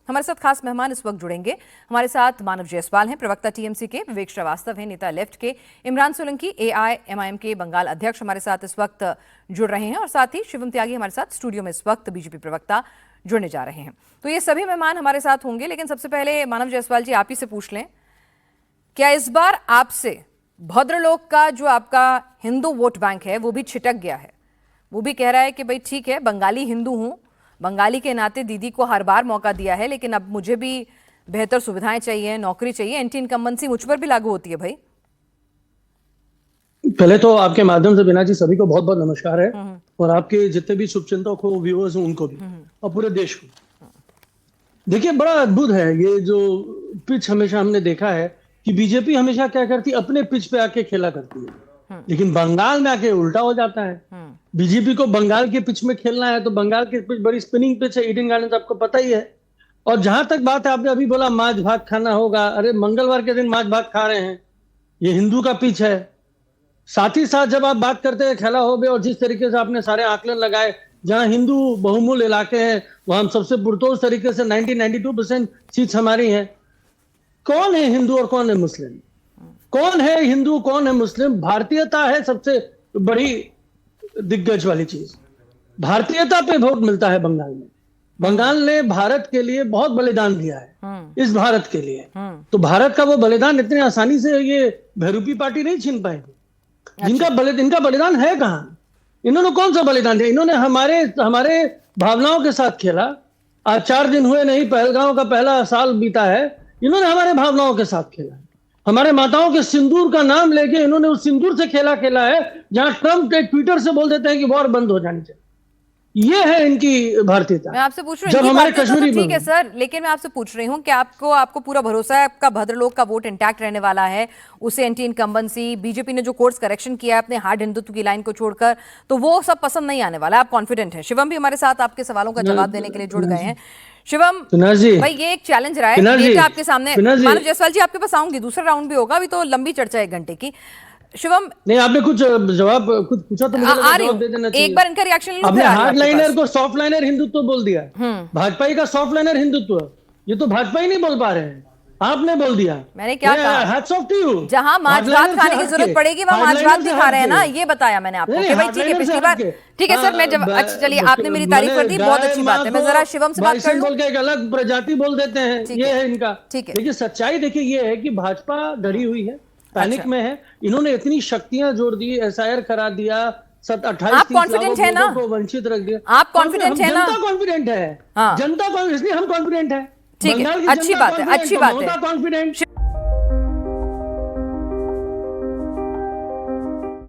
हमारे साथ खास मेहमान इस वक्त जुड़ेंगे। हमारे साथ मानव जायसवाल हैं, प्रवक्ता टीएमसी के, विवेक श्रीवास्तव हैं, नेता लेफ्ट के, इमरान सोलंकी एआईएमआईएम के बंगाल अध्यक्ष हमारे साथ इस वक्त जुड़ रहे हैं और साथ ही शिवम त्यागी हमारे साथ स्टूडियो में इस वक्त बीजेपी प्रवक्ता जुड़ने जा रहे हैं। तो ये सभी मेहमान हमारे साथ होंगे, लेकिन सबसे पहले मानव जायसवाल जी आप ही से पूछ लें, क्या इस बार आपसे भद्रलोक का जो आपका हिंदू वोट बैंक है वो भी छिटक गया है? वो भी कह रहा है कि भाई ठीक है, बंगाली हिंदू हूं, बंगाली के नाते दीदी को हर बार मौका दिया है, लेकिन अब मुझे भी बेहतर सुविधाएं चाहिए, नौकरी चाहिए, एंटी इनकम्बेंसी मुझ पर भी लागू होती है भाई। पहले तो आपके माध्यम से बीना जी सभी को बहुत बहुत नमस्कार है और आपके जितने भी शुभचिंतक हो, व्यूअर्स हो, उनको भी और पूरे देश को। देखिए, बड़ा अद्भुत है ये जो पिच हमेशा हमने देखा है कि बीजेपी हमेशा क्या करती है, अपने पिच पे आके खेला करती है, लेकिन बंगाल में आके उल्टा हो जाता है। बीजेपी को बंगाल के पिच में खेलना है तो बंगाल की पिच बड़ी स्पिनिंग पिच है, ईडन गार्डन, आपको पता ही है। और जहां तक बात है, आपने अभी बोला माछ भात खाना होगा, अरे मंगलवार के दिन माछ भात खा रहे हैं, ये हिंदू का पिच है। साथ ही साथ जब आप बात करते हैं खेला हो गए और जिस तरीके से आपने सारे आकलन लगाए, जहां हिंदू बहुमूल इलाके हैं वहां हम सबसे पुरतोष तरीके से 92% सीट्स हमारी हैं। कौन है हिंदू और कौन है मुस्लिम? कौन है हिंदू, कौन है मुस्लिम? भारतीयता है सबसे बड़ी दिग्गज वाली चीज। भारतीयता पे वोट मिलता है बंगाल में। बंगाल ने भारत के लिए बहुत बलिदान दिया है, इस भारत के लिए। तो भारत का वो बलिदान इतनी आसानी से ये बहरूपी पार्टी नहीं छीन पाएगी। इनका बलिदान है कहां? इन्होंने कौन सा बलिदान दिया? इन्होंने हमारे भावनाओं के साथ खेला। आज 4 दिन हुए नहीं, पहलगांव का पहला साल बीता है, इन्होंने हमारे भावनाओं के साथ खेला। हमारे माताओं के सिंदूर का नाम लेके इन्होंने उस सिंदूर से खेला है, जहां ट्रम्प ट्विटर से बोल देते हैं कि वॉर बंद हो जानी चाहिए। ये है इनकी भारतीयता। मैं आपसे पूछ रही हूँ, हमारे कश्मीरी तो ठीक है सर, लेकिन मैं आपसे पूछ रही हूँ कि आपको पूरा भरोसा है आपका भद्रलोक का वोट इंटैक्ट रहने वाला है, उसे एंटी इनकम्बेंसी, बीजेपी ने जो कोर्स करेक्शन किया है अपने हार्ड हिंदुत्व की लाइन को छोड़कर, तो वो सब पसंद नहीं आने वाला है, आप कॉन्फिडेंट है? शिवम भी हमारे साथ आपके सवालों का जवाब देने के लिए जुड़ गए हैं। शिवम भाई, ये एक चैलेंज रहा है, डेटा आपके सामने। मानव जायसवाल जी आपके पास आऊंगी, दूसरा राउंड भी होगा, अभी तो लंबी चर्चा है 1 घंटे की। शिवम, नहीं, आपने कुछ जवाब कुछ पूछा तो मुझे जवाब दे देना चाहिए। एक बार इनका रिएक्शन लो। आपने हार्ड लाइनर को सॉफ्ट लाइनर हिंदुत्व बोल दिया। भाजपा का सॉफ्ट लाइनर हिंदुत्व, ये तो भाजपा ही नहीं बोल पा रहे हैं, आपने बोल दिया। मैंने क्या कहा? Hats off to you. जहां माछ भात खाने की जरूरत पड़ेगी वहां माछ भात दिखा रहे हैं ना, ये बताया मैंने आपको कि भाई ठीक है, पिछली बार ठीक है सर, मैं जब अच्छा चलिए आपने मेरी तारीफ कर दी, बहुत अच्छी बात है। मैं जरा शिवम से बात कर लूं। बोल के एक अलग प्रजाति बोल देते हैं, ये है इनका। ठीक है, देखिए सच्चाई देखिए ये है कि भाजपा डरी हुई है, पैनिक में है। इन्होंने इतनी शक्तियां जोड़ दी, एसआईआर करा दिया, 28 आप कॉन्फिडेंट है ना? को वंचित रख दिया। आप कॉन्फिडेंट है ना? जनता कॉन्फिडेंट है, जनता इसलिए हम कॉन्फिडेंट है। ठीक है, अच्छी बात है, अच्छी बात है। कॉन्फिडेंट